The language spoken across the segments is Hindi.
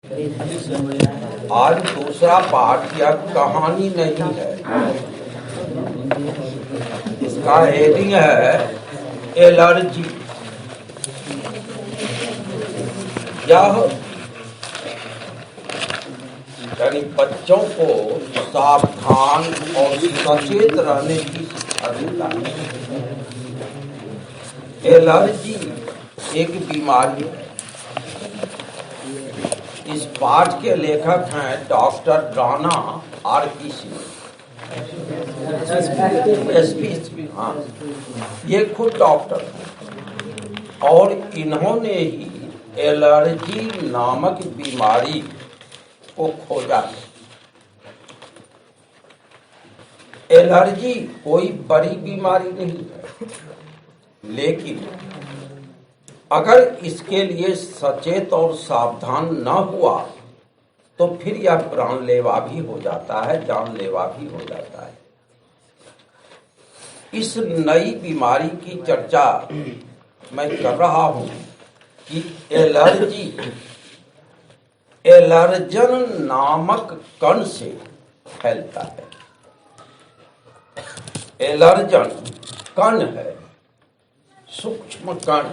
आज दूसरा पाठ यह कहानी नहीं है, इसका हेडिंग है एलर्जी। यह यानी बच्चों को सावधान और सचेत रहने की शिक्षा देता है। एलर्जी एक बीमारी है। इस पाठ के लेखक हैं डॉक्टर राणा आर.पी. सिंह। हाँ, ये खुद डॉक्टर हैं और इन्होंने ही एलर्जी नामक बीमारी को खोजा है। एलर्जी कोई बड़ी बीमारी नहीं है, लेकिन अगर इसके लिए सचेत और सावधान न हुआ तो फिर यह प्राणलेवा भी हो जाता है, जानलेवा भी हो जाता है। इस नई बीमारी की चर्चा मैं कर रहा हूं कि एलर्जन नामक कण से फैलता है। एलर्जन कण है, सूक्ष्म कण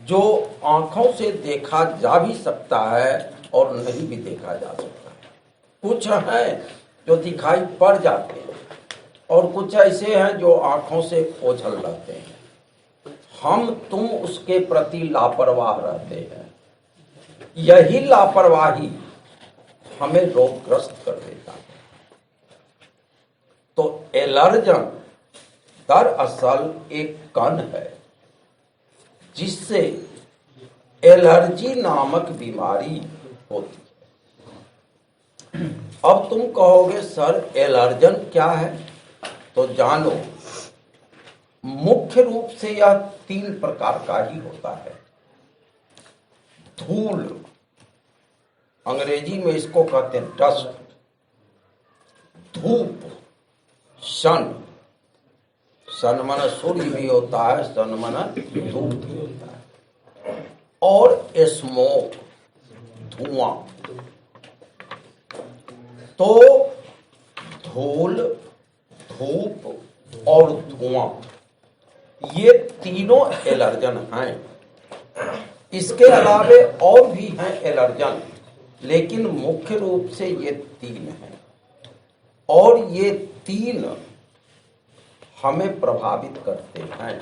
जो आंखों से देखा जा भी सकता है और नहीं भी देखा जा सकता है। कुछ हैं जो दिखाई पड़ जाते हैं और कुछ ऐसे हैं जो आंखों से ओझल रहते हैं। हम तुम उसके प्रति लापरवाह रहते हैं। यही लापरवाही हमें रोगग्रस्त कर देता है। तो एलर्जन दरअसल एक कण है जिससे एलर्जी नामक बीमारी होती है। अब तुम कहोगे सर एलर्जन क्या है? तो जानो, मुख्य रूप से यह 3 प्रकार का ही होता है। धूल, अंग्रेजी में इसको कहते हैं डस्ट। धूप, सन, सन माना सूर्य भी होता है, सन माना धूप भी होता है, और स्मोक, धुआं। तो धूल, धूप और धुआं, ये तीनों एलर्जन हैं। इसके अलावे और भी हैं एलर्जन, लेकिन मुख्य रूप से ये 3 हैं और ये 3 हमें प्रभावित करते हैं।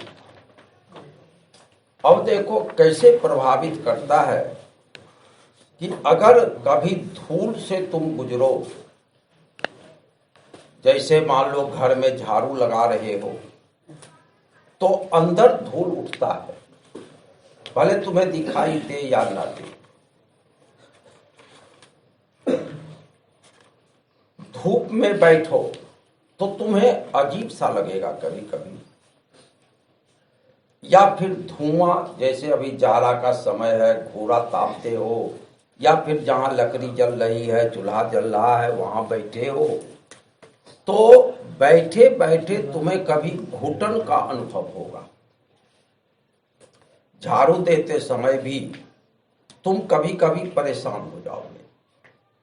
अब देखो कैसे प्रभावित करता है कि अगर कभी धूल से तुम गुजरो, जैसे मान लो घर में झाड़ू लगा रहे हो तो अंदर धूल उठता है, भले तुम्हें दिखाई दे या ना दे। धूप में बैठो तो तुम्हें अजीब सा लगेगा कभी कभी, या फिर धुआं, जैसे अभी जाड़ा का समय है, घोड़ा तापते हो, या फिर जहां लकड़ी जल रही है, चूल्हा जल रहा है, वहां बैठे हो, तो बैठे बैठे तुम्हें कभी घुटन का अनुभव होगा। झाड़ू देते समय भी तुम कभी कभी परेशान हो जाओगे,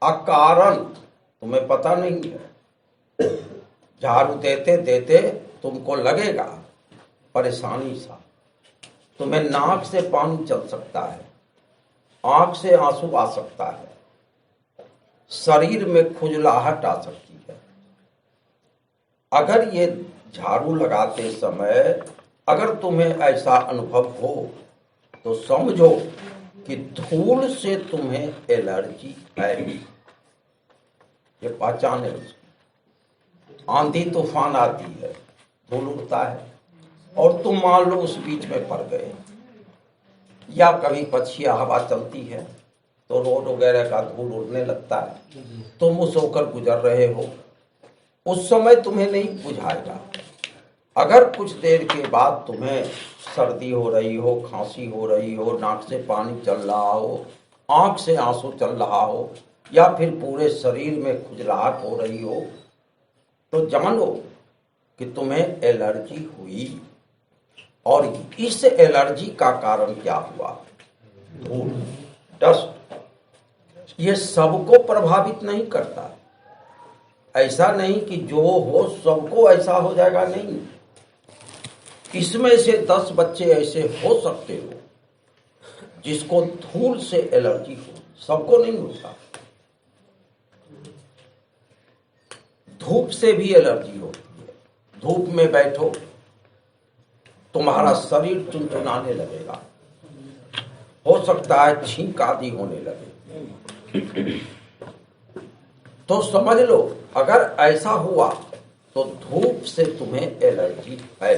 अकारण तुम्हें पता नहीं है। झाड़ू देते देते तुमको लगेगा परेशानी सा, तुम्हें नाक से पानी चल सकता है, आंख से आंसू आ सकता है, शरीर में खुजलाहट आ सकती है। अगर ये झाड़ू लगाते समय अगर तुम्हें ऐसा अनुभव हो तो समझो कि धूल से तुम्हें एलर्जी है। ये पहचाने उसकी। आंधी तूफान आती है, धूल उड़ता है और तुम मान लो उस बीच में पड़ गए, या कभी पछिया हवा चलती है तो रोड वगैरह का धूल उड़ने लगता है, तुम उस होकर गुजर रहे हो, उस समय तुम्हें नहीं बुझाएगा। अगर कुछ देर के बाद तुम्हें सर्दी हो रही हो, खांसी हो रही हो, नाक से पानी चल रहा हो, आंख से आंसू चल रहा हो, या फिर पूरे शरीर में खुजलाहट हो रही हो, तो जानो कि तुम्हें एलर्जी हुई। और इस एलर्जी का कारण क्या हुआ? धूल, डस्ट। ये सबको प्रभावित नहीं करता। ऐसा नहीं कि जो हो सबको ऐसा हो जाएगा, नहीं। इसमें से 10 बच्चे ऐसे हो सकते हो जिसको धूल से एलर्जी हो, सबको नहीं होता। धूप से भी एलर्जी होती है। धूप में बैठो, तुम्हारा शरीर चुनचुनाने लगेगा, हो सकता है छींक आदि होने लगे। तो समझ लो, अगर ऐसा हुआ तो धूप से तुम्हें एलर्जी है,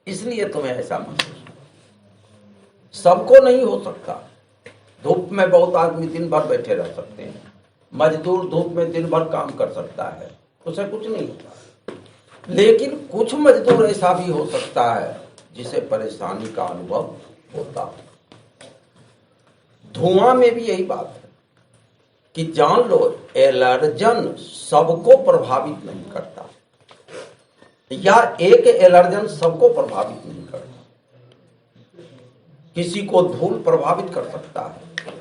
इसलिए तुम्हें ऐसा महसूस। सबको नहीं हो सकता। धूप में बहुत आदमी दिन भर बैठे रह सकते हैं। मजदूर धूप में दिन भर काम कर सकता है, उसे कुछ नहीं होता। लेकिन कुछ मजदूर ऐसा भी हो सकता है जिसे परेशानी का अनुभव होता है। धुआं में भी यही बात है कि जान लो, एलर्जन सबको प्रभावित नहीं करता, या एक एलर्जन सबको प्रभावित नहीं करता। किसी को धूल प्रभावित कर सकता है,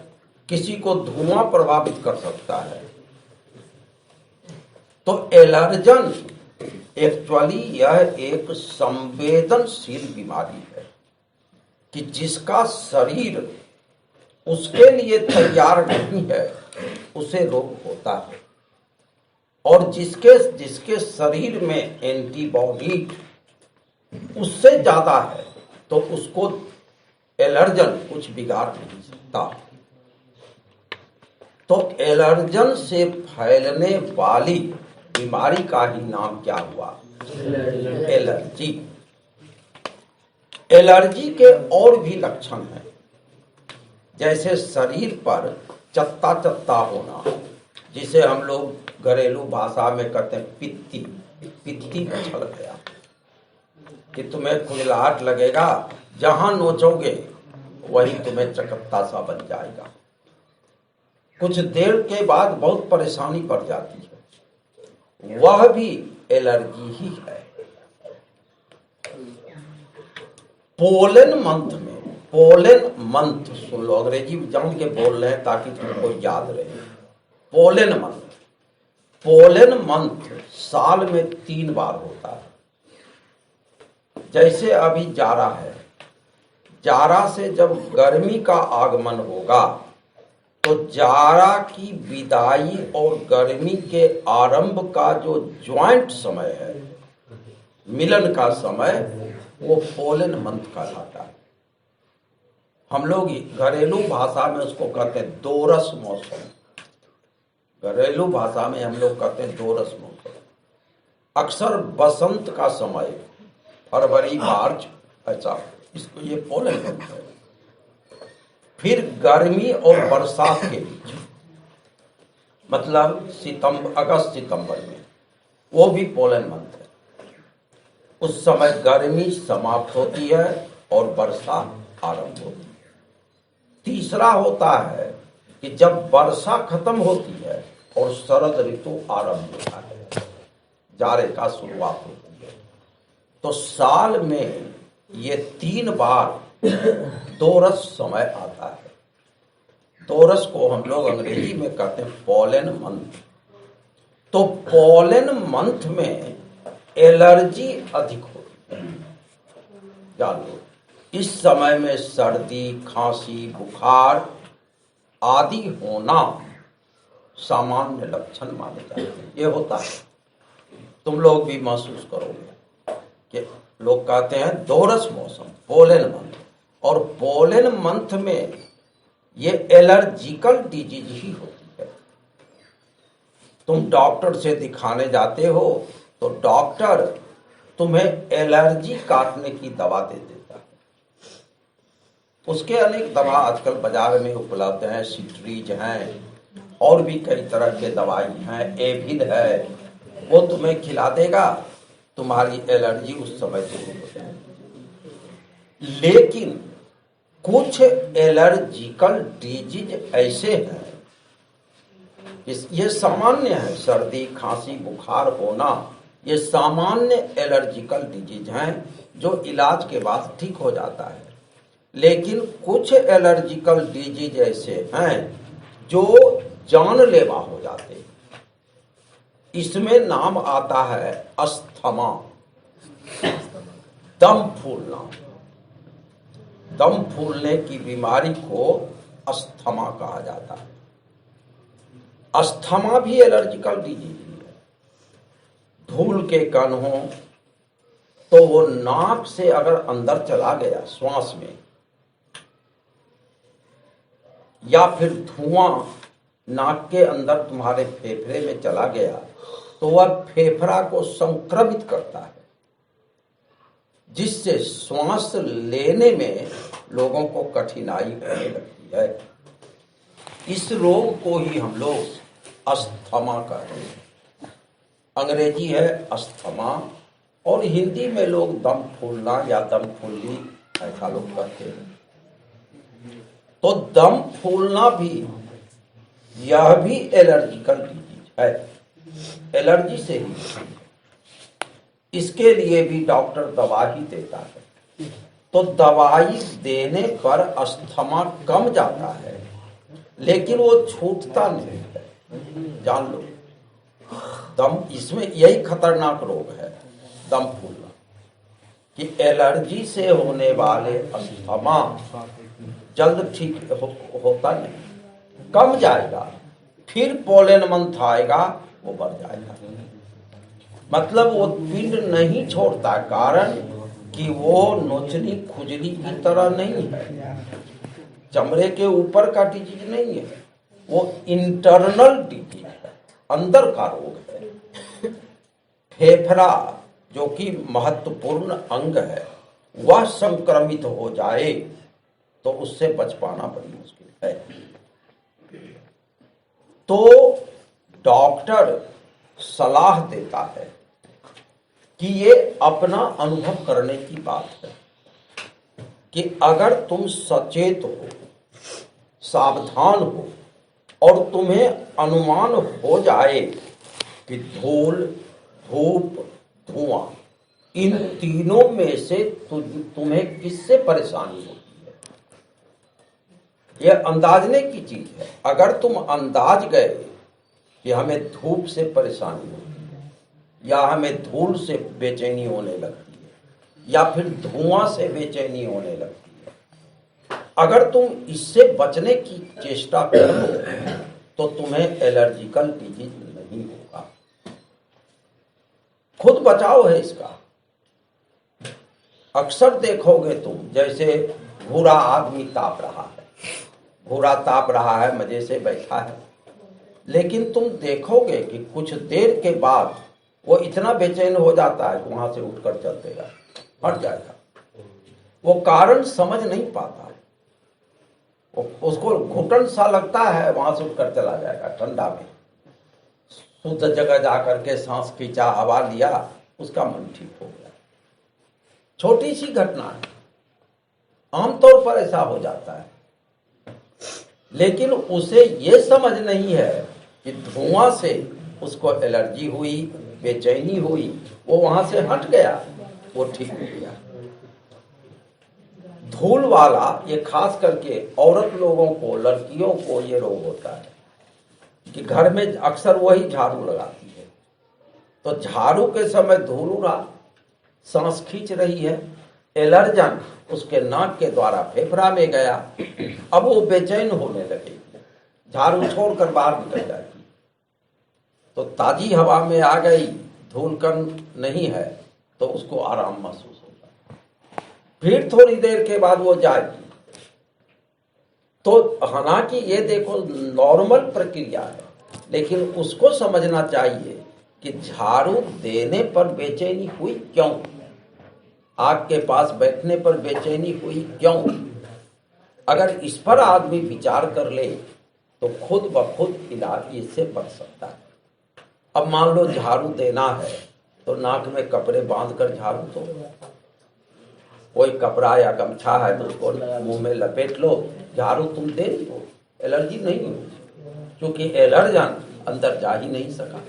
किसी को धुआं प्रभावित कर सकता है। तो एलर्जन एक्चुअली यह एक संवेदनशील बीमारी है कि जिसका शरीर उसके लिए तैयार नहीं है, उसे रोग होता है। और जिसके शरीर में एंटीबॉडी उससे ज्यादा है, तो उसको एलर्जन कुछ बिगाड़ नहीं सकता। तो एलर्जन से फैलने वाली बीमारी का ही नाम क्या हुआ? एलर्जी। एलर्जी के और भी लक्षण हैं, जैसे शरीर पर चत्ता चत्ता होना, जिसे हम लोग घरेलू भाषा में कहते हैं पित्ती। पित्ती उछल गया कि तुम्हें खुजलाहट लगेगा, जहां नोचोगे वही तुम्हें चकत्ता सा बन जाएगा। कुछ देर के बाद बहुत परेशानी पड़ जाती है, वह भी एलर्जी ही है। पोलन मंथ में, पोलन मंथ सुन लो, अंग्रेजी जान के बोल रहे हैं ताकि तुमको याद रहे। पोलन मंथ, पोलन मंथ साल में 3 बार होता है। जैसे अभी जाड़ा है, जाड़ा से जब गर्मी का आगमन होगा तो जाड़ा की विदाई और गर्मी के आरंभ का जो ज्वाइंट समय है, मिलन का समय, वो पोलन मंथ कहलाता है। हम लोग घरेलू भाषा में उसको कहते हैं दोरस मौसम। घरेलू भाषा में हम लोग कहते हैं दोरस मौसम। अक्सर बसंत का समय, फरवरी मार्च, ऐसा, इसको ये पोलन मंथ है। फिर गर्मी और बरसात के बीच, मतलब अगस्त सितंबर में, वो भी पोलन मंथ है। उस समय गर्मी समाप्त होती है और वर्षा आरंभ होती है। तीसरा होता है कि जब वर्षा खत्म होती है और शरद ऋतु आरंभ होता है, जाड़े का शुरुआत होती है। तो साल में ये 3 बार दोरस समय आता है। दोरस को हम लोग अंग्रेजी में कहते हैं पोलन मंथ। तो पोलन मंथ में एलर्जी अधिक होती है। जान लो, इस समय में सर्दी, खांसी, बुखार आदि होना सामान्य लक्षण माने जाते हैं। ये होता है, तुम लोग भी महसूस करोगे कि लोग कहते हैं दोरस मौसम, पोलन मंथ। और पोलन मंथ में ये एलर्जिकल डिजीज ही होती है। तुम डॉक्टर से दिखाने जाते हो तो डॉक्टर तुम्हें एलर्जी काटने की दवा दे देता है। उसके अनेक दवा आजकल बाजार में उपलब्ध हैं, सिट्रीज हैं, और भी कई तरह के दवाई हैं, एविड है, वो तुम्हें खिला देगा, तुम्हारी एलर्जी उस समय दूर हो जाएगी। लेकिन कुछ एलर्जिकल डिजीज ऐसे हैं, ये सामान्य है, सर्दी, खांसी, बुखार होना, ये सामान्य एलर्जिकल डिजीज हैं जो इलाज के बाद ठीक हो जाता है। लेकिन कुछ एलर्जिकल डिजीज ऐसे हैं जो जानलेवा हो जाते हैं। इसमें नाम आता है अस्थमा, दम फूलना। दम फूलने की बीमारी को अस्थमा कहा जाता है। अस्थमा भी एलर्जिकल डिजीज है। धूल के कण हो तो वो नाक से अगर अंदर चला गया श्वास में, या फिर धुआं नाक के अंदर तुम्हारे फेफड़े में चला गया, तो वह फेफड़ा को संक्रमित करता है, जिससे श्वास लेने में लोगों को कठिनाई होने लगती है। इस रोग को ही हम लोग अस्थमा कहते हैं। अंग्रेजी है अस्थमा, और हिंदी में लोग दम फूलना या दम फुल्ली ऐसा लोग कहते हैं। तो दम फूलना भी, यह भी एलर्जिकल डिजीज है, एलर्जी से ही। इसके लिए भी डॉक्टर दवा ही देता है। तो दवाई देने पर अस्थमा कम जाता है, लेकिन वो छूटता नहीं है। जान लो, दम, इसमें यही खतरनाक रोग है दम फूलना, कि एलर्जी से होने वाले अस्थमा जल्द ठीक होता नहीं, कम जाएगा, फिर पोलन मंथ आएगा, वो बढ़ जाएगा। मतलब वो पिंड नहीं छोड़ता, कारण कि वो नोचनी खुजली की तरह नहीं है, चमड़े के ऊपर का डिजीज नहीं है, वो इंटरनल डिजीज है, अंदर का रोग है। फेफड़ा जो कि महत्वपूर्ण अंग है, वह संक्रमित हो जाए तो उससे बच पाना बड़ी मुश्किल है। तो डॉक्टर सलाह देता है कि ये अपना अनुभव करने की बात है कि अगर तुम सचेत हो, सावधान हो, और तुम्हें अनुमान हो जाए कि धूल, धूप, धुआं, इन तीनों में से तुम्हें किससे परेशानी होती है, यह अंदाजने की चीज है। अगर तुम अंदाज गए कि हमें धूप से परेशानी होती है, या हमें धूल से बेचैनी होने लगती है, या फिर धुआं से बेचैनी होने लगती है, अगर तुम इससे बचने की चेष्टा करो तो तुम्हें एलर्जिकल डिजीज नहीं होगा। खुद बचाव है इसका। अक्सर देखोगे तुम, जैसे भूरा आदमी ताप रहा है, भूरा ताप रहा है, मजे से बैठा है, लेकिन तुम देखोगे कि कुछ देर के बाद वो इतना बेचैन हो जाता है कि वहां से उठकर चल देगा, हट जाएगा। वो कारण समझ नहीं पाता, उसको घुटन सा लगता है, वहां से उठकर चला जाएगा। ठंडा में शुद्ध जगह जाकर के सांस खींचा, हवा लिया, उसका मन ठीक हो गया। छोटी सी घटना है, आमतौर पर ऐसा हो जाता है, लेकिन उसे ये समझ नहीं है कि धुआं से उसको एलर्जी हुई, बेचैनी हुई, वो वहां से हट गया, वो ठीक हो गया। धूल वाला, ये खास करके औरत लोगों को, लड़कियों को ये रोग होता है कि घर में अक्सर वही झाड़ू लगाती है, तो झाड़ू के समय धूल उड़ा, सांस खींच रही है, एलर्जन उसके नाक के द्वारा फेफड़ा में गया, अब वो बेचैन होने लगेगी, झाड़ू छोड़कर बाहर निकल जाएगी। तो ताजी हवा में आ गई, धूल कण नहीं है, तो उसको आराम महसूस होगा। फिर थोड़ी देर के बाद वो जाएगी। तो हालांकि ये देखो नॉर्मल प्रक्रिया है, लेकिन उसको समझना चाहिए कि झाड़ू देने पर बेचैनी हुई क्यों, आग के पास बैठने पर बेचैनी हुई क्यों। अगर इस पर आदमी विचार कर ले तो खुद ब खुद इलाज इससे बच सकता है। अब मान लो झाड़ू देना है, तो नाक में कपड़े बांध कर झाड़ू दो, कोई कपड़ा या गमछा है तो उसको मुंह में लपेट लो, झाड़ू तुम दे दो, एलर्जी नहीं होगी, क्योंकि एलर्जन अंदर जा ही नहीं सका।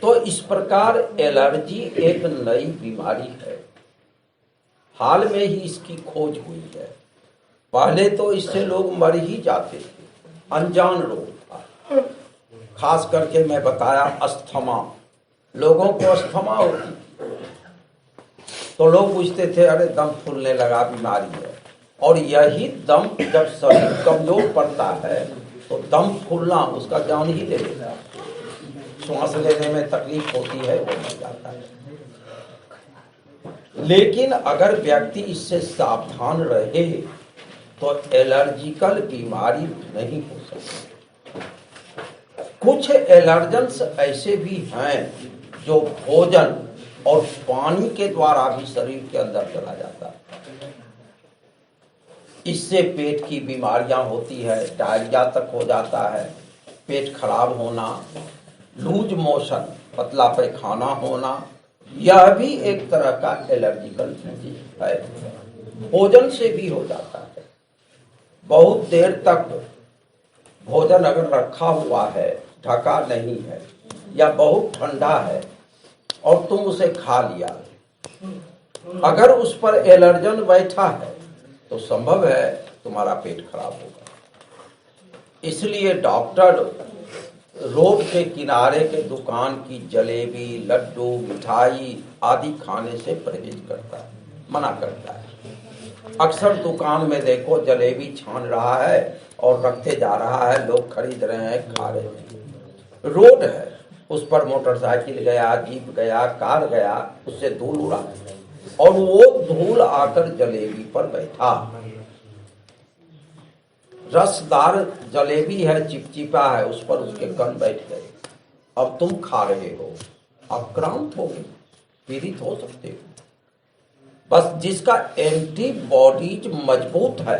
तो इस प्रकार एलर्जी एक नई बीमारी है, हाल में ही इसकी खोज हुई है। पहले तो इससे लोग मर ही जाते थे, अनजान रोग था। खास करके मैं बताया अस्थमा, लोगों को अस्थमा होती, तो लोग पूछते थे अरे दम फूलने लगा, बीमारी है। और यही दम जब शरीर कमजोर पड़ता है तो दम फूलना उसका जान ही ले लेता है, श्वास लेने में तकलीफ होती है, वो मर जाता है। लेकिन अगर व्यक्ति इससे सावधान रहे तो एलर्जिकल बीमारी नहीं हो सकती। कुछ एलर्जेंस ऐसे भी हैं जो भोजन और पानी के द्वारा भी शरीर के अंदर चला जाता है। इससे पेट की बीमारियां होती है, डायरिया तक हो जाता है, पेट खराब होना, लूज मोशन, पतला पैखाना होना, यह भी एक तरह का एलर्जिकल डिजीज है। भोजन से भी हो जाता है। बहुत देर तक भोजन अगर रखा हुआ है, ढका नहीं है, या बहुत ठंडा है और तुम उसे खा लिया, अगर उस पर एलर्जन बैठा है तो संभव है तुम्हारा पेट खराब होगा। इसलिए डॉक्टर रोड के किनारे के दुकान की जलेबी, लड्डू, मिठाई आदि खाने से परहेज करता है, मना करता है। अक्सर दुकान में देखो जलेबी छान रहा है और रखते जा रहा है, लोग खरीद रहे हैं, खा रहे हैं। रोड है, उस पर मोटरसाइकिल गया, जीप गया, कार गया, उससे धूल उड़ा और वो धूल आकर जलेबी पर बैठा। रसदार जलेबी है, चिपचिपा है, उस पर उसके कण बैठ गए। अब तुम खा रहे हो, आक्रांत हो गए, पीड़ित हो सकते हो। बस जिसका एंटीबॉडीज मजबूत है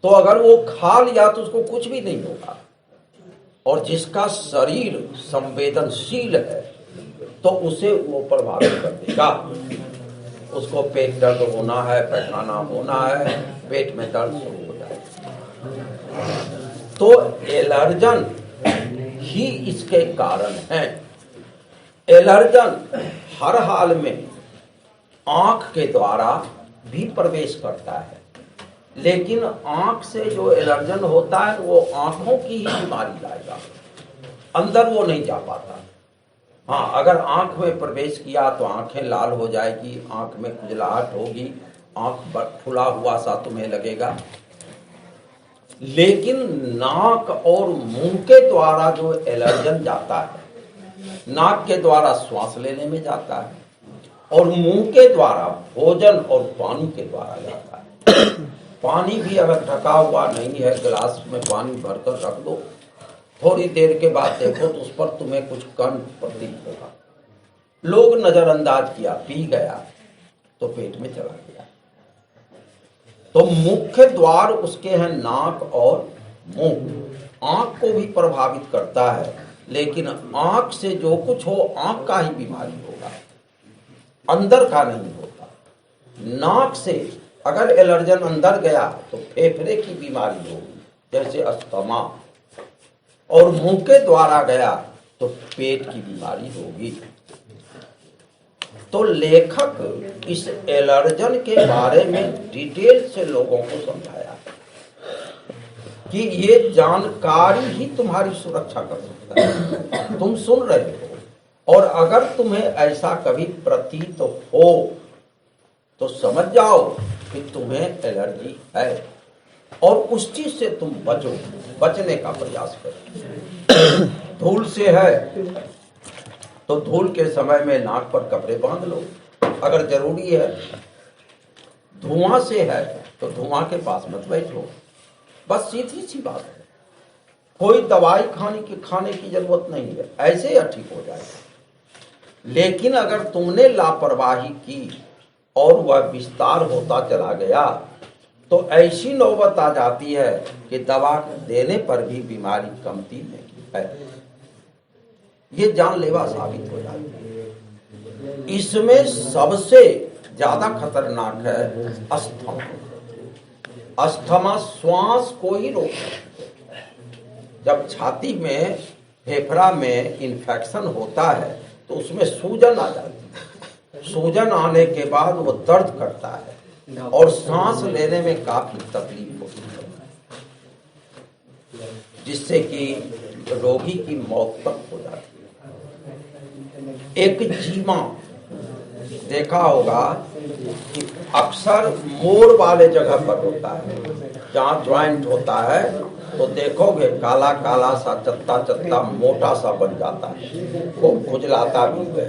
तो अगर वो खा लिया तो उसको कुछ भी नहीं होगा, और जिसका शरीर संवेदनशील है तो उसे वो प्रभावित कर देगा। उसको पेट दर्द होना है, पैखाना होना है, पेट में दर्द शुरू हो जाएगा। तो एलर्जन ही इसके कारण है। एलर्जन हर हाल में आंख के द्वारा भी प्रवेश करता है, लेकिन आंख से जो एलर्जन होता है वो आंखों की ही बीमारी लाएगा, अंदर वो नहीं जा पाता। हाँ, अगर आंख में प्रवेश किया तो आंखें लाल हो जाएगी, आंख में खुजलाहट होगी, आंख फुला हुआ सा तुम्हें लगेगा। लेकिन नाक और मुंह के द्वारा जो एलर्जन जाता है, नाक के द्वारा श्वास लेने में जाता है और मुंह के द्वारा भोजन और पानी के द्वारा जाता है। पानी भी अगर ढका हुआ नहीं है, गिलास में पानी भरकर रख दो, थोड़ी देर के बाद देखो तो उस पर तुम्हें कुछ कण प्रतीत होगा। लोग नजरअंदाज किया, पी गया तो पेट में चला गया। तो मुख्य द्वार उसके हैं नाक और मुंह। आंख को भी प्रभावित करता है, लेकिन आंख से जो कुछ हो आंख का ही बीमारी होगा, अंदर का नहीं होता। नाक से अगर एलर्जन अंदर गया तो फेफड़े की बीमारी होगी, जैसे अस्थमा, और मुंह के द्वारा गया तो पेट की बीमारी होगी। तो लेखक इस एलर्जन के बारे में डिटेल से लोगों को समझाया कि ये जानकारी ही तुम्हारी सुरक्षा कर सकता है। तुम सुन रहे हो और अगर तुम्हें ऐसा कभी प्रतीत हो तो समझ जाओ कि तुम्हें एलर्जी है और उस चीज से तुम बचो, बचने का प्रयास करो। धूल से है तो धूल के समय में नाक पर कपड़े बांध लो अगर जरूरी है। धुआं से है तो धुआं के पास मत बैठो, बस सीधी सी बात है। कोई दवाई खाने की जरूरत नहीं है, ऐसे ही ठीक हो जाएगा। लेकिन अगर तुमने लापरवाही की और वह विस्तार होता चला गया तो ऐसी नौबत आ जाती है कि दवा देने पर भी बीमारी कमती नहीं है, ये जानलेवा साबित हो जाती है। इसमें सबसे ज्यादा खतरनाक है अस्थमा। अस्थमा श्वास को ही रोकता है। जब छाती में, फेफड़ा में इन्फेक्शन होता है तो उसमें सूजन आ जाती है। सूजन आने के बाद वो दर्द करता है और सांस लेने में काफी तकलीफ होती है, जिससे कि रोगी की मौत तक हो जाती है। एक जीमा देखा होगा कि अक्सर मोड़ वाले जगह पर होता है, जहाँ ज्वाइंट होता है तो देखोगे काला काला सा चत्ता चत्ता मोटा सा बन जाता है, वो खुजलाता भी है।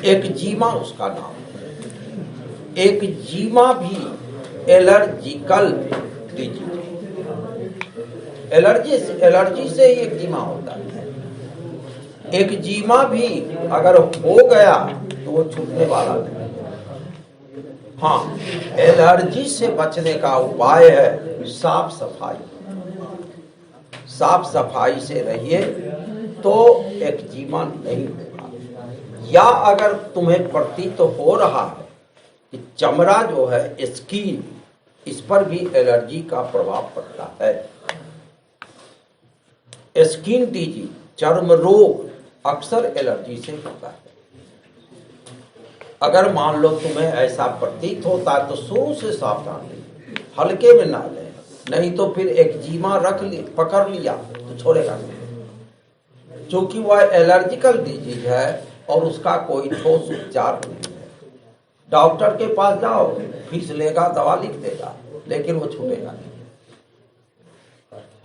एक जीमा उसका नाम है। एक जीमा भी एलर्जिकल डिजीज, एलर्जी से ही एक जीमा होता है। एक जीमा भी अगर हो गया तो वो छूटने वाला नहीं। हाँ, एलर्जी से बचने का उपाय है साफ सफाई। साफ सफाई से रहिए तो एक्जिमा नहीं होगा। या अगर तुम्हें प्रतीत तो हो रहा है कि चमड़ा जो है, स्किन, इस पर भी एलर्जी का प्रभाव पड़ता है। स्किन डिजीज, चर्म रोग अक्सर एलर्जी से होता है। अगर मान लो तुम्हें ऐसा प्रतीत होता है तो शुरू से सावधान रहिए, हल्के में ना लें, नहीं तो फिर एक्जिमा पकड़ लिया तो छोड़ेगा नहीं। क्योंकि वह एलर्जिकल डिजीज है और उसका कोई ठोस उपचार नहीं है। डॉक्टर के पास जाओ, फीस लेगा, दवा लिख देगा, लेकिन वो छूटेगा नहीं।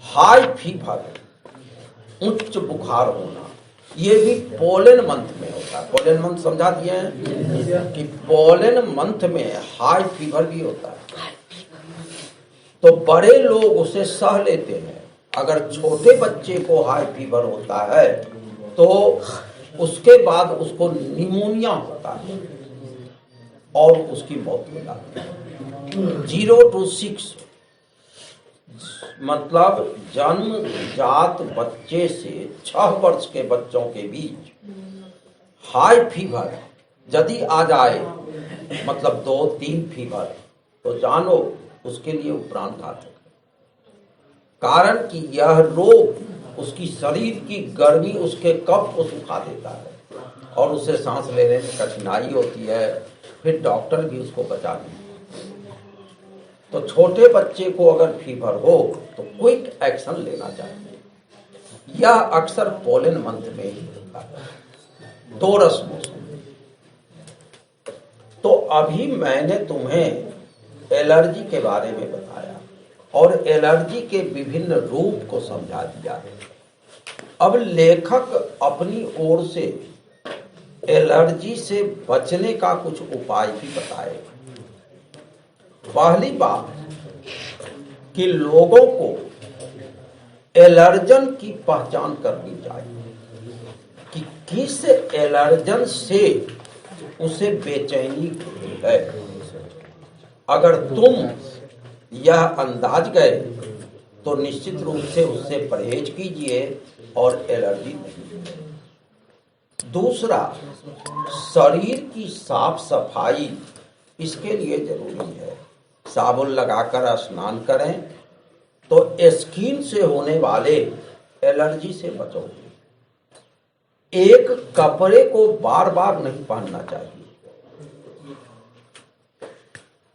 हाई फीवर, उच्च बुखार होना, ये भी पोलन मंथ में होता है। पोलन मंथ समझा दिए हैं कि पोलन मंथ में हाई फीवर भी होता है, तो बड़े लोग उसे सह लेते हैं। अगर छोटे बच्चे को हाई फीवर होता है तो उसके बाद उसको निमोनिया होता है और उसकी मौत हो जाती है। 0 to 6 मतलब जन्मजात बच्चे से 6 वर्ष के बच्चों के बीच हाई फीवर यदि आ जाए, मतलब 2-3 फीवर, तो जानो उसके लिए प्राण घातक है। कारण कि यह रोग उसकी शरीर की गर्मी, उसके कफ को सुखा देता है और उसे सांस लेने में कठिनाई होती है। फिर डॉक्टर भी उसको बचा नहीं। तो छोटे बच्चे को अगर फीवर हो तो क्विक एक्शन लेना चाहिए। यह अक्सर पोलन मंथ में ही होता है, टोरस मौसम। तो अभी मैंने तुम्हें एलर्जी के बारे में बताया और एलर्जी के विभिन्न रूप को समझा दिया। अब लेखक अपनी ओर से एलर्जी से बचने का कुछ उपाय भी बताए। पहली बात कि लोगों को एलर्जन की पहचान करनी चाहिए कि किस एलर्जन से उसे बेचैनी होती है। अगर तुम यह अंदाज गए तो निश्चित रूप से उससे परहेज कीजिए और एलर्जी नहीं। दूसरा, शरीर की साफ सफाई इसके लिए जरूरी है। साबुन लगाकर स्नान करें तो स्किन से होने वाले एलर्जी से बचोगे। एक कपड़े को बार बार नहीं पहनना चाहिए।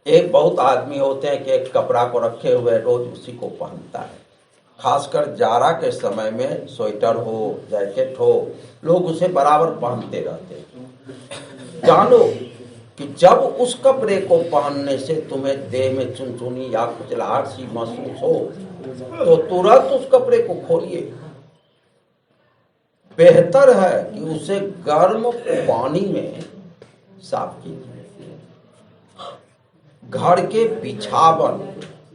एक बहुत आदमी होते हैं कि एक कपड़ा को रखे हुए रोज उसी को पहनता है। खासकर जाड़ा के समय में स्वेटर हो, जैकेट हो, लोग उसे बराबर पहनते रहते हैं। जानो कि जब उस कपड़े को पहनने से तुम्हें देह में चुनचुनी या खुजलाहट सी महसूस हो तो तुरंत उस कपड़े को खोलिए। बेहतर है कि उसे गर्म पानी में साफ कीजिए। घर के बिछावन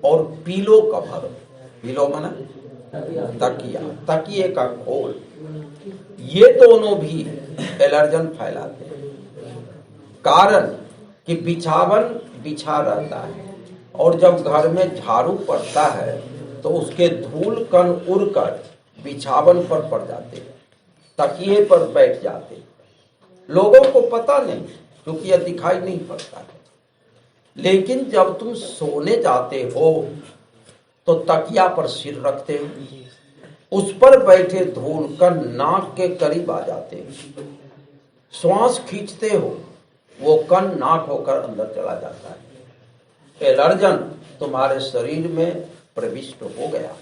और पीलो कवर, पीलो माना तकिया, तकिए का खोल, ये दोनों भी एलर्जन फैलाते हैं। कारण कि बिछावन बिछा रहता है और जब घर में झाड़ू पड़ता है तो उसके धूल कण उड़कर बिछावन पर पड़ जाते हैं, तकिए पर बैठ जाते हैं। लोगों को पता नहीं क्योंकि यह दिखाई नहीं पड़ता है। लेकिन जब तुम सोने जाते हो तो तकिया पर सिर रखते हो, उस पर बैठे धूल कण नाक के करीब आ जाते हैं। श्वास खींचते हो, वो कण नाक होकर अंदर चला जाता है। एलर्जन तुम्हारे शरीर में प्रविष्ट हो गया।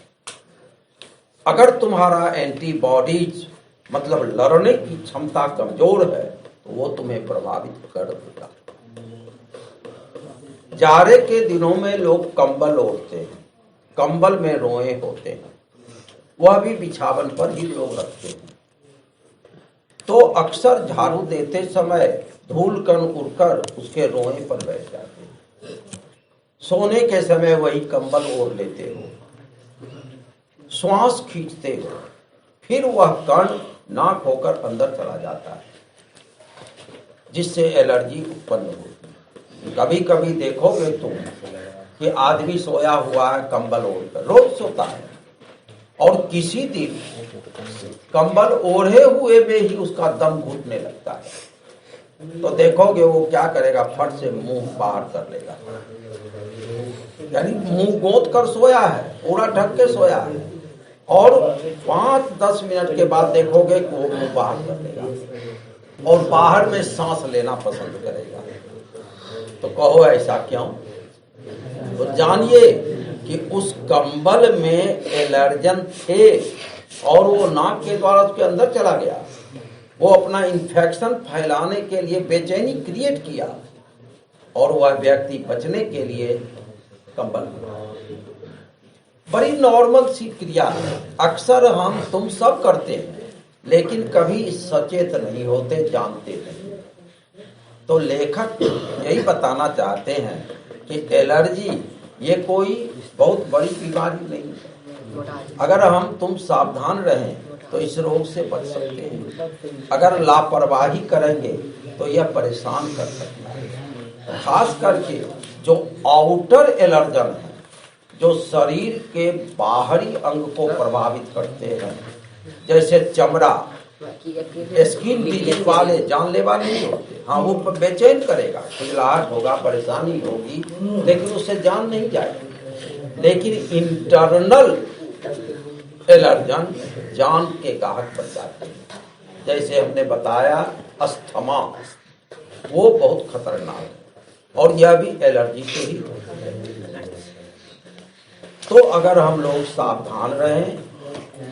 अगर तुम्हारा एंटीबॉडीज मतलब लड़ने की क्षमता कमजोर है तो वो तुम्हें प्रभावित कर देगा। जाड़े के दिनों में लोग कंबल ओढ़ते हैं, कंबल में रोए होते हैं, वह भी बिछावन पर ही लोग रखते हैं। तो अक्सर झाड़ू देते समय धूल कण उड़कर उसके रोए पर बैठ जाते हैं। सोने के समय वही कंबल ओढ़ लेते हो, श्वास खींचते हो, फिर वह कण नाक होकर अंदर चला जाता है, जिससे एलर्जी उत्पन्न होती है। कभी कभी देखोगे तुम कि आदमी सोया हुआ है कंबल ओढ़कर, रोज सोता है, और किसी दिन कंबल ओढ़े हुए में ही उसका दम घुटने लगता है, तो देखोगे वो क्या करेगा, फट से मुंह बाहर कर लेगा। यानी मुंह गोद कर सोया है, पूरा ढक के सोया है, और 5-10 मिनट के बाद देखोगे कि वो मुंह बाहर कर लेगा और बाहर में सांस लेना पसंद करेगा। तो कहो ऐसा क्यों? तो जानिए कि उस कंबल में एलर्जन थे और वो नाक के द्वारा उसके अंदर चला गया। वो अपना इन्फेक्शन फैलाने के लिए बेचैनी क्रिएट किया और वह व्यक्ति बचने के लिए कंबल, बड़ी नॉर्मल सी क्रिया है। अक्सर हम तुम सब करते हैं, लेकिन कभी सचेत नहीं होते, जानते नहीं। तो लेखक यही बताना चाहते हैं कि एलर्जी ये कोई बहुत बड़ी बीमारी नहीं है। अगर हम तुम सावधान रहें तो इस रोग से बच सकते हैं। अगर लापरवाही करेंगे तो यह परेशान कर सकता है। खास करके जो आउटर एलर्जन है, जो शरीर के बाहरी अंग को प्रभावित करते हैं, जैसे चमड़ा, स्किन डिजीज वाले, जानलेवा नहीं होते। हाँ, वो बेचैन करेगा, खुजलाहट होगा, परेशानी होगी, लेकिन उससे जान नहीं जाएगी। लेकिन इंटरनल एलर्जन जान के गाहक बन जाते हैं। जैसे हमने बताया अस्थमा, वो बहुत खतरनाक है और यह भी एलर्जी से ही होता है। तो अगर हम लोग सावधान रहें,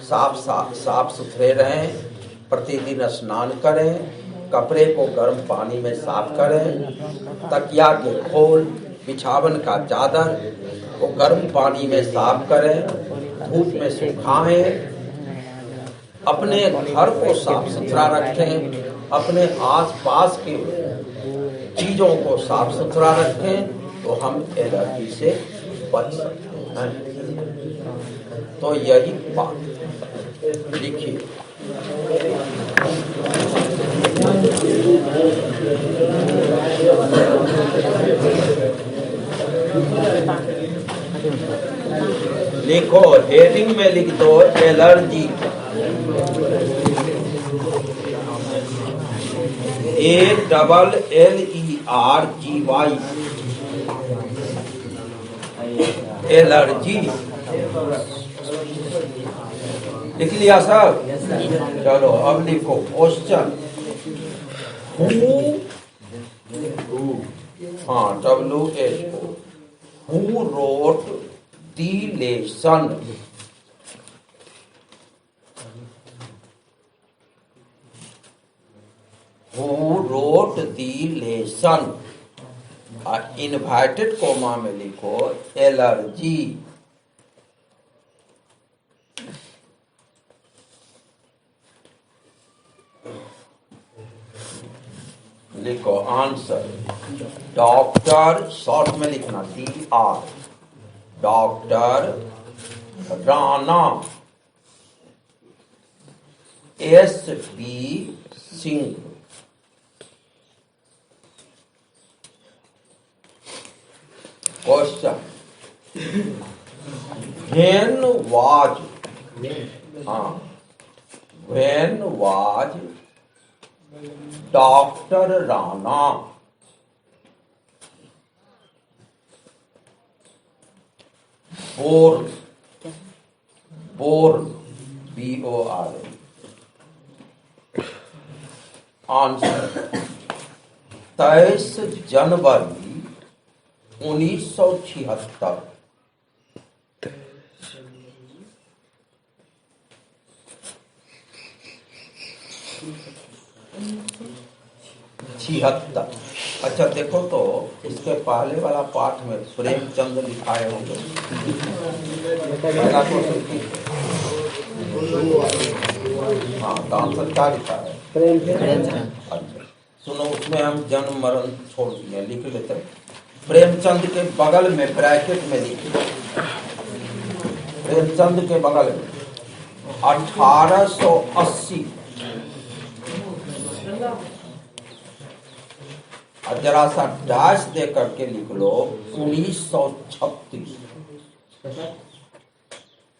साफ सुथरे रहें, प्रतिदिन स्नान करें, कपड़े को गर्म पानी में साफ करें, तकिया के खोल, बिछावन का चादर को गर्म पानी में साफ करें, धूप में सुखाएं, अपने घर को साफ सुथरा रखें, अपने आसपास के चीजों को साफ सुथरा रखें, तो हम एलर्जी से बच सकते हैं। तो यही बात लिखिए। लिखो, हेडिंग में लिख दो एलर्जी। ALLERGY, allergy. लिख लिया सब? चलो अब लिखो question. WHO, who wrote the lesson? Who wrote the lesson? Inverted coma में लिखो एलर्जी। लिखो आंसर। डॉक्टर, शॉर्ट में लिखना DR, doctor Rana SP Singh. Question, when was Dr. Rana born, BORN। Answer, 23 जनवरी 1976 76। अच्छा देखो तो इसके पहले वाला पाठ में प्रेमचंद लिखा है होंगे। हाँ काम क्या लिखा है? अच्छा सुनो, उसमें हम जन्म मरण छोड़ दिए, लिख लेते हैं। प्रेमचंद के बगल में ब्रैकेट में लिखे, प्रेमचंद के बगल में 1880। और जरा सा डैश दे करके लिख लो 1936।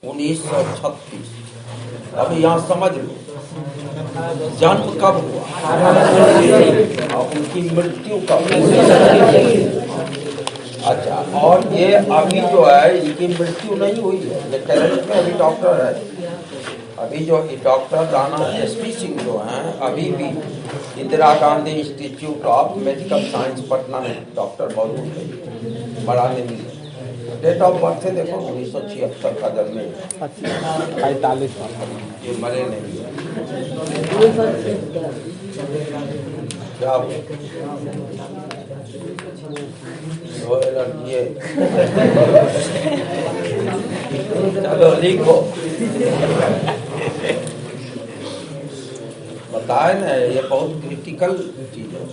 1936। अब यहाँ समझ लो जन्म कब हुआ और उनकी मृत्यु कब हुई। अच्छा, और ये अभी जो है इनकी मृत्यु नहीं हुई है, ये टैलेंट में अभी डॉक्टर है। अभी जो डॉक्टर राणा एसपी सिंह जो हैं अभी भी Indira Gandhi institute of medical science Patna में डॉक्टर मौजूद है, बढ़ाने में। डेट ऑफ बर्थ देखो 1976 का जन्म है, 45 ये मरे नहीं है। क्या लड़की चलो लिखो, बताए ना, ये बहुत क्रिटिकल चीज है।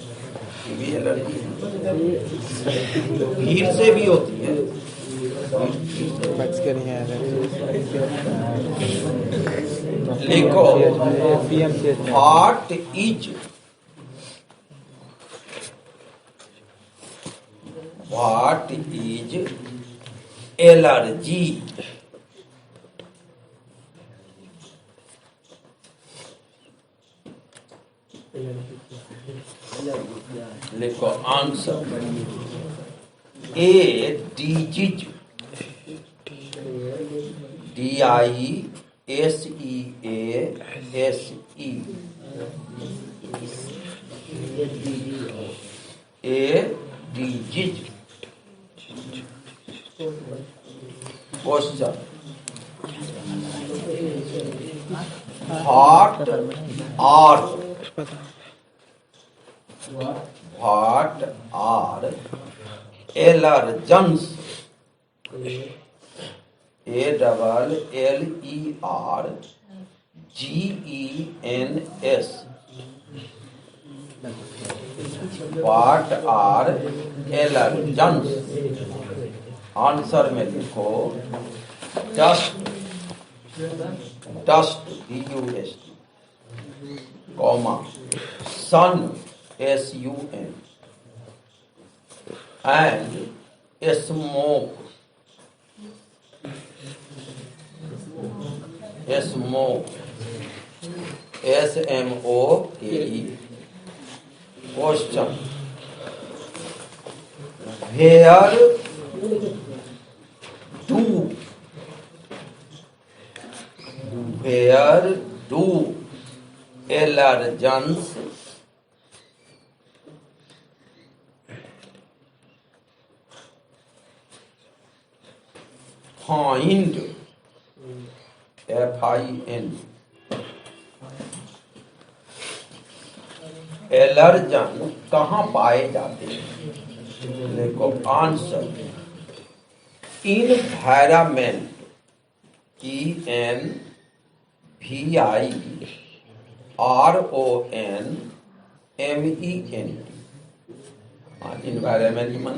ये लड़की भीड़ से भी होती है। लिखो व्हाट इज एलर्जी? लिखो answer, a disease, DISEASE, a disease. Question, What are allergens? ALLERGENS. What are allergens? Answer में लिखो dust, DUST, comma sun, SUN, and smoke, SMOKE. Question, where do allergens find, FIN, allergen कहाँ पाए जाते हैं? देखो आंसर, इन्वायरमेंट, ENVIRONMENT। इन्वायरमेंट मन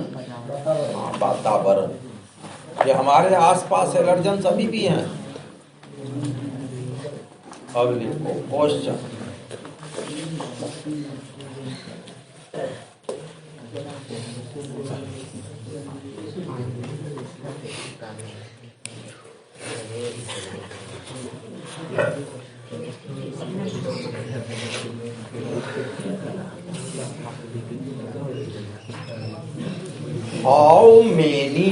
वातावरण। ये हमारे आसपास एलर्जन सभी भी हैं। अब लिखो question, how many,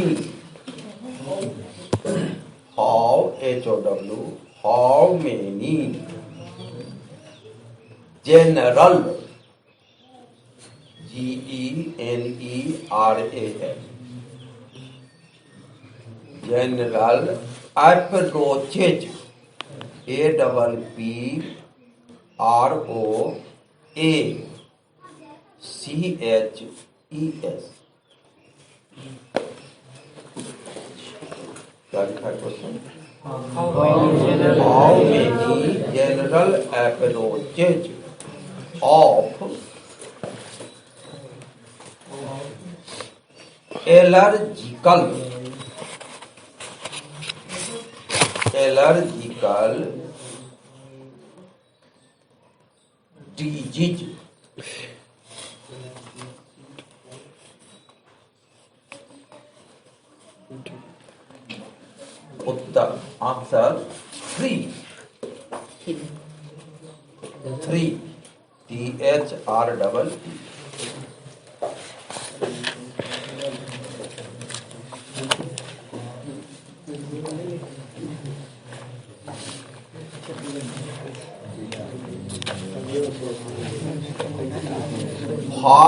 how many general, GENERAL general approaches, APPROACHES. Clarify question. How many general approaches of allergical disease Uttar answer 3 THREE. What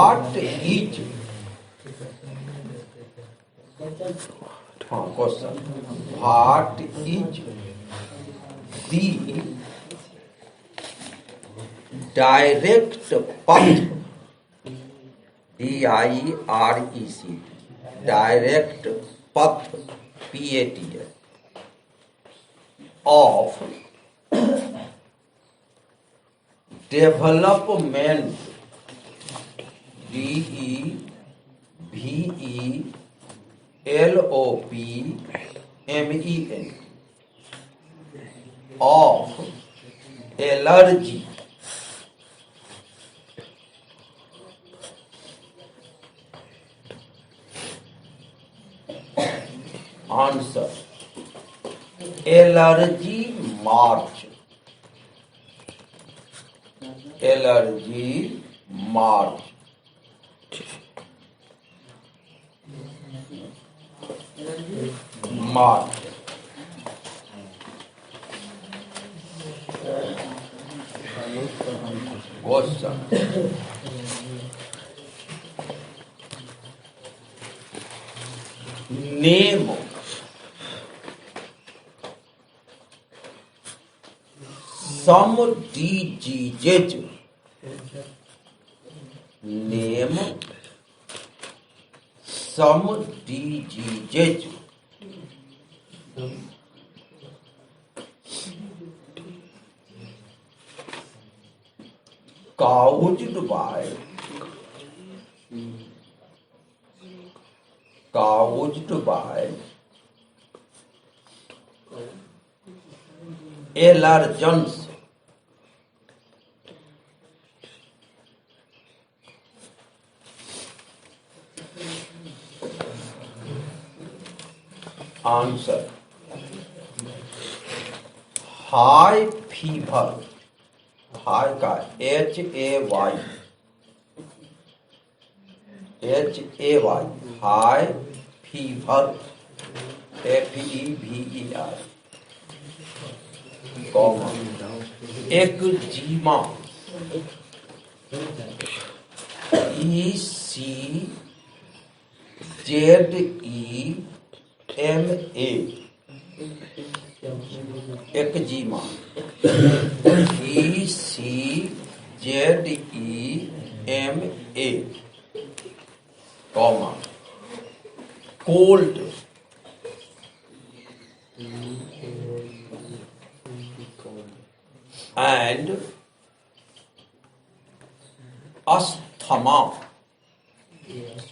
is question? What is the direct path, DIREC, direct path, PATH, of development, DEVELOPMENT, of allergy, answer allergy march, question. Name some diseases. Name some diseases caused by allergens. Answer high fever, high का HAY, high fever, FEVER, eczema, ECZEMA, ECZEMA, comma, cold, and asthma,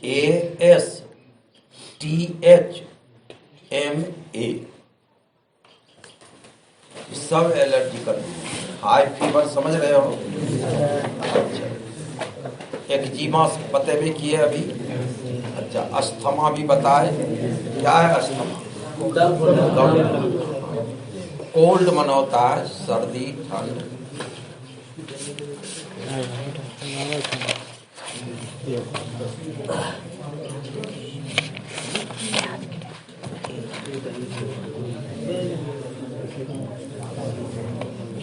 ASTHMA, सब एलर्जी कर हाई फीवर समझ रहे हो? अच्छा, एक्जिमा पते भी किए अभी। अच्छा, अस्थमा भी बताए। क्या है अस्थमा? कोल्ड मन होता है, सर्दी ठंड।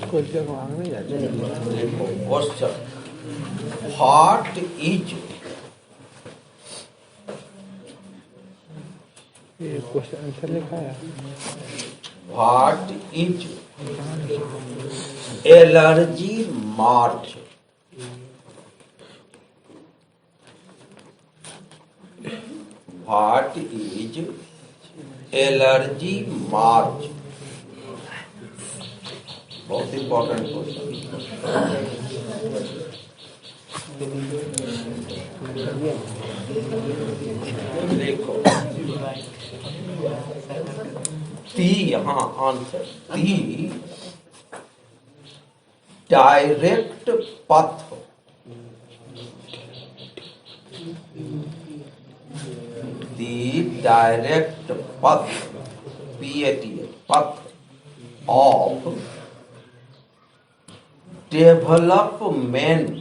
क्वेश्चन वहाँ नहीं जाते। क्वेश्चन व्हाट इज ये क्वेश्चन आंसर लिखा है। What is allergy march? What is allergy march? बहुत इंपॉर्टेंट क्वेश्चन। देखो यहाँ आंसर दी डायरेक्ट पथ, दी डायरेक्ट पथ, path of development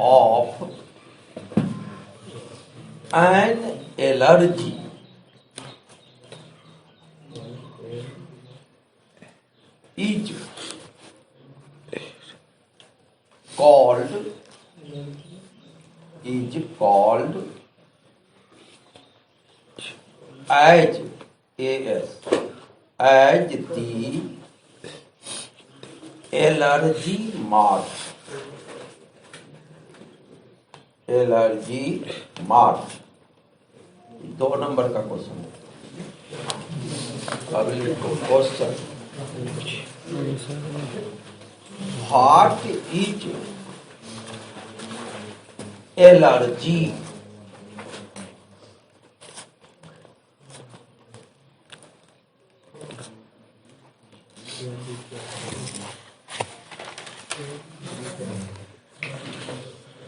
of an allergy is called as the allergy march. Allergy March 2 number का क्वेश्चन। अगले question, what is allergy?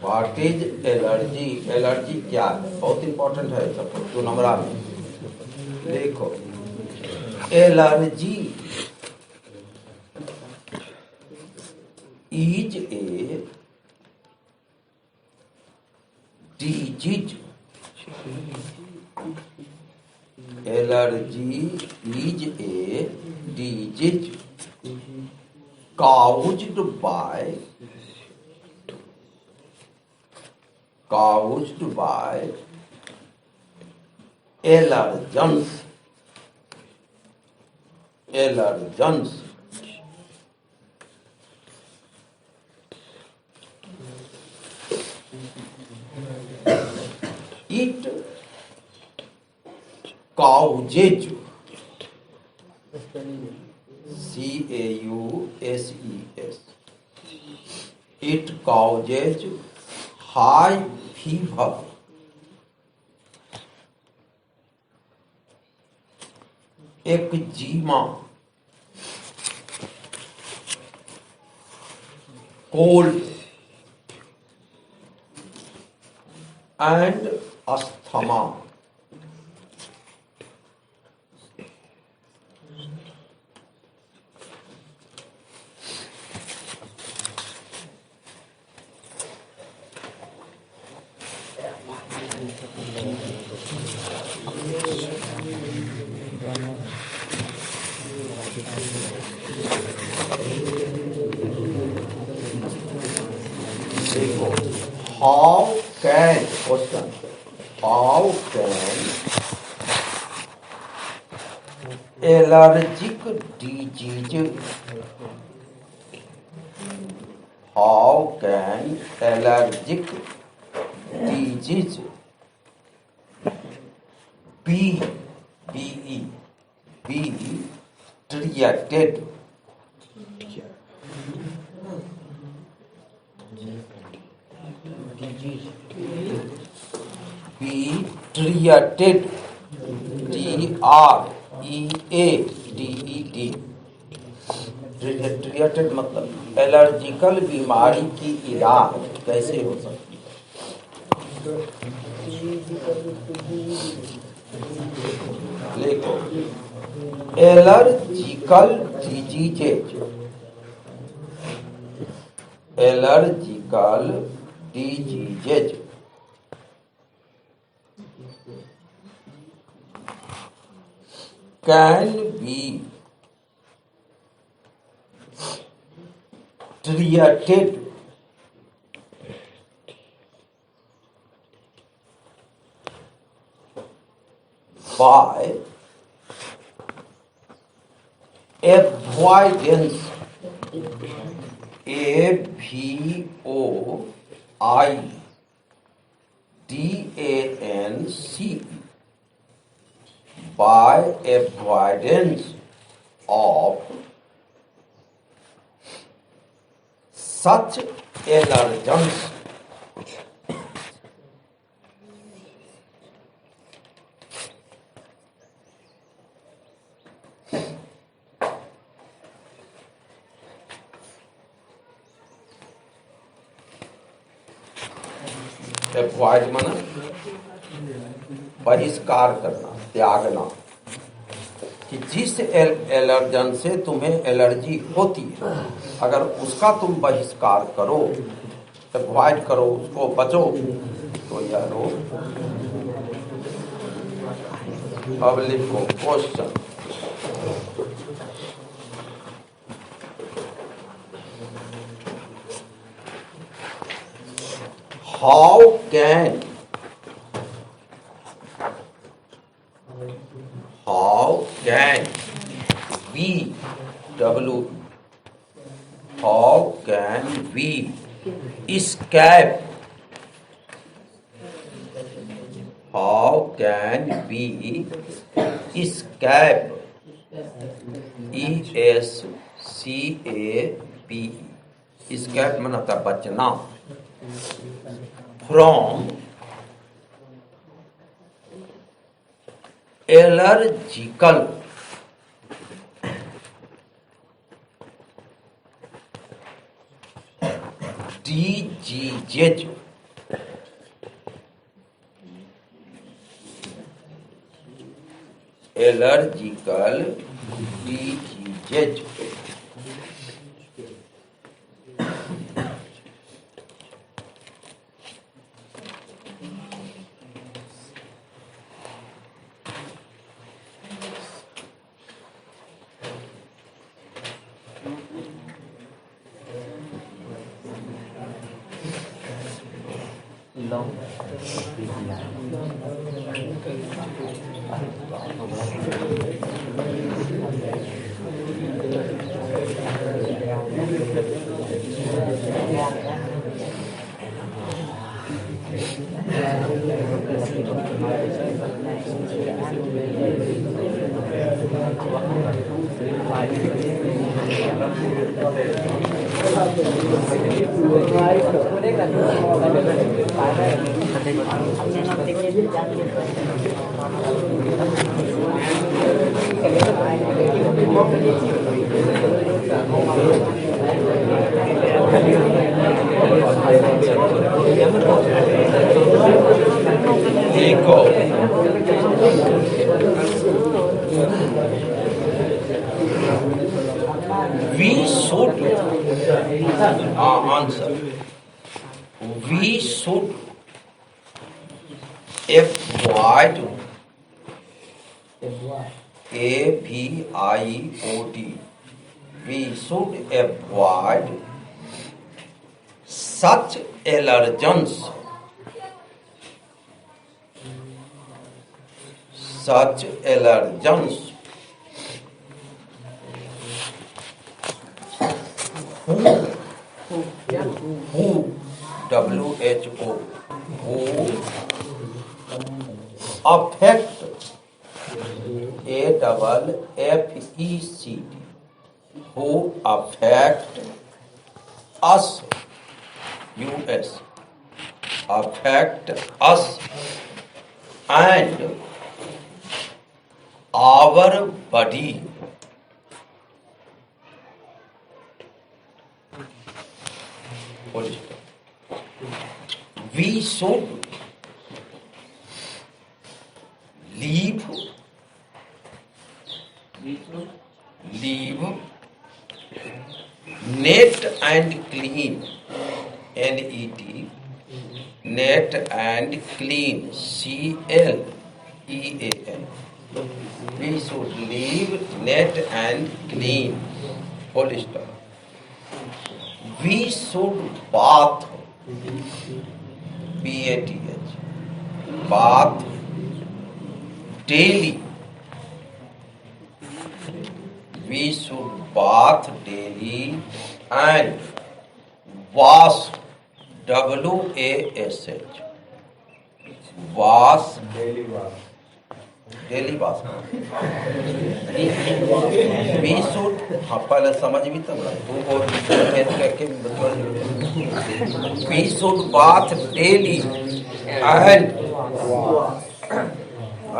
What is allergy? Allergy क्या है? बहुत इंपॉर्टेंट है सब 2 नंबर में। देखो allergy is a disease, allergy is a disease caused by allergens it causes CAUSES it causes high fever, eczema, cold and asthma. देखो how can allergic disease be treated? Be treated, treated treated मतलब एलर्जिकल बीमारी की इलाज कैसे हो सकती है? देखो allergical diseases can be treated by avoidance, AVOIDANCE, by avoidance of such allergens avoid माना बहिष्कार करना, त्यागना, कि जिस एलर्जन से तुम्हें एलर्जी होती है अगर उसका तुम बहिष्कार करो, अवॉइड करो, उसको बचो, तो यह रोग। अब लिखो question, how can we escape, how can we escape, ESCAPE, escape माना था बचना, from allergical diseases, allergical diseases, देखो we should answer, we should avoid, AVIOD, we should avoid such allergens, such allergens who WHO, who affect, AFFECT, who affect us, US, affect us and our body, we should leave net and clean, NET, net and clean, CLEAN, we should leave net and clean, full stop. We should bath, BATH, bath daily. We should bath daily and wash, W-A-S-H. Wash, daily wash. We should, हाँ पहले समझ भी तब ना तू वो करके we should bath daily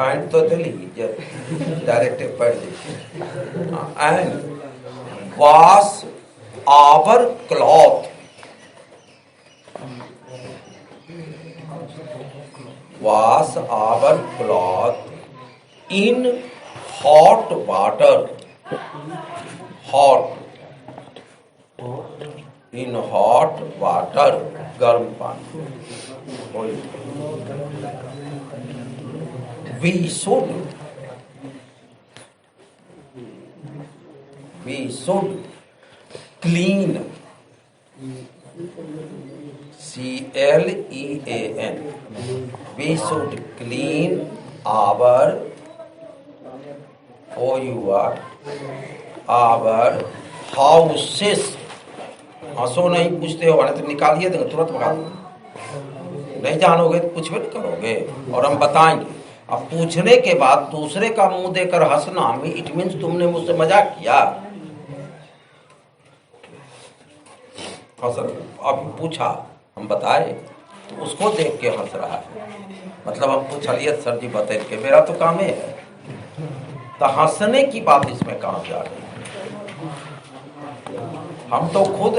and तो daily डायरेक्ट पढ़ लीजिए and wash our cloth. Wash our cloth in hot water. Hot. In hot water. गर्म पानी. We should clean. C-L-E-A-N. We should clean our houses. हंसो नहीं, पूछते हो तो निकालिए देंगे, तुरंत बता दो। नहीं जानोगे तो पूछ भी नहीं करोगे और हम बताएंगे। अब पूछने के बाद दूसरे का मुंह देकर हंसना में इट मीन्स तुमने मुझसे मजाक किया। सर अब पूछा, हम बताए तो उसको देख के हंस रहा है, मतलब हम पूछलिए सर जी बता के, मेरा तो काम है। तो हंसने की बात इसमें कहाँ जा रही है? हम तो खुद,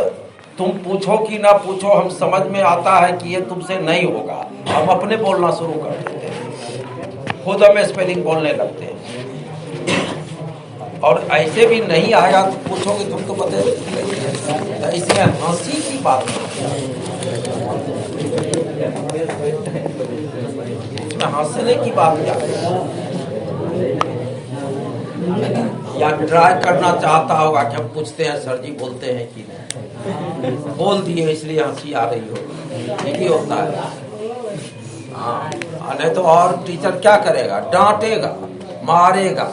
तुम पूछो कि ना पूछो, हम समझ में आता है कि ये तुमसे नहीं होगा, हम अपने बोलना शुरू कर देते हैं, खुद हमें स्पेलिंग बोलने लगते हैं। और ऐसे भी नहीं आएगा तो पूछोगे तुम तो बता, इसमें हंसी की बात नहीं, इसमें हंसने की बात क्या है? या ट्राई करना चाहता होगा कि हम पूछते हैं सर जी बोलते हैं कि नहीं, बोल दिए इसलिए हंसी आ रही हो, यही होता है। हाँ, नहीं तो और टीचर क्या करेगा? डांटेगा, मारेगा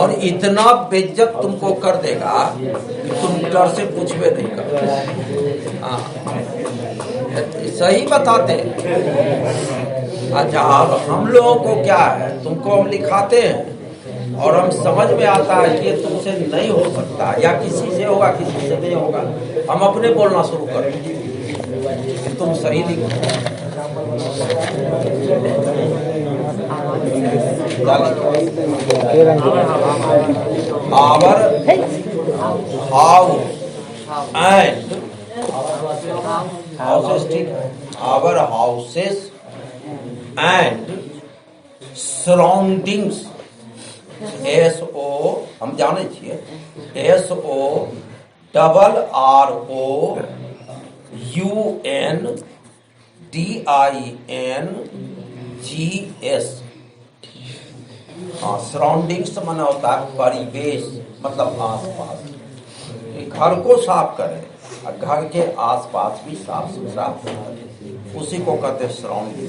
और इतना बेइज्जत तुमको कर देगा कि तुम डर से पूछवे नहीं करोगे। हाँ, सही बताते हैं। अच्छा, और हम लोगों को क्या है, तुमको हम लिखाते हैं और हम समझ में आता है कि ये तुमसे नहीं हो सकता, या किसी से होगा किसी से नहीं होगा, हम अपने बोलना शुरू कर देंगे कि तुम सही लिखो। Our house and our houses and surroundings, SO हम जाने छिए, SOUNDINGS। हाँ, सराउंडिंग्स माना होता है परिवेश, मतलब आसपास। घर को साफ करें और घर के आसपास भी साफ सुथरा, उसी को कहते हैं surrounding.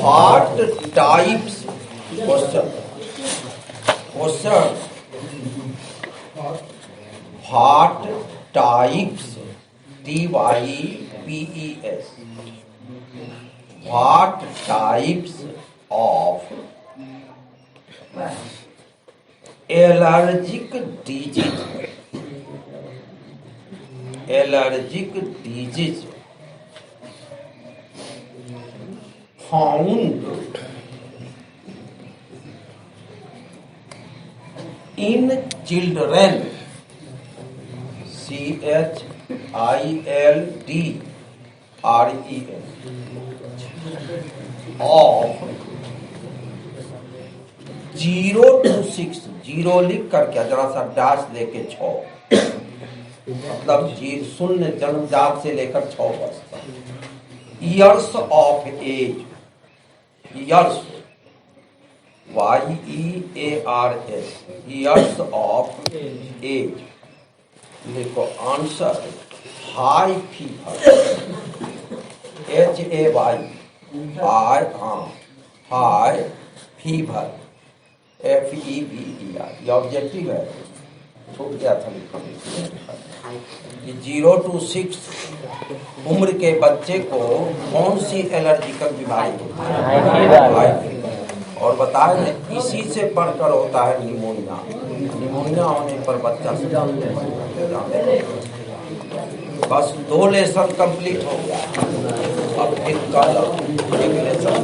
What types? Question. What types? TYPES. What types of allergic disease found in children? CHILDREN of 0 to 6, 0 लिख करके जरा सा डैश लेके 6, मतलब शून्य जन्मजात से लेकर 6 वर्ष तक। Years of age, years YEARS, years of age. लिखो answer high fever, HAY, high fever, FEVER। ये ऑब्जेक्टिव है, छूट गया था लिखने। कि 0 to 6 उम्र के बच्चे को कौन सी एलर्जिकल बीमारी होती है? High fever. और बताए ना, इसी से बढ़कर होता है निमोनिया। निमोनिया होने पर बच्चा से बस 2 लेसन कंप्लीट हो गया। अब एक लेसन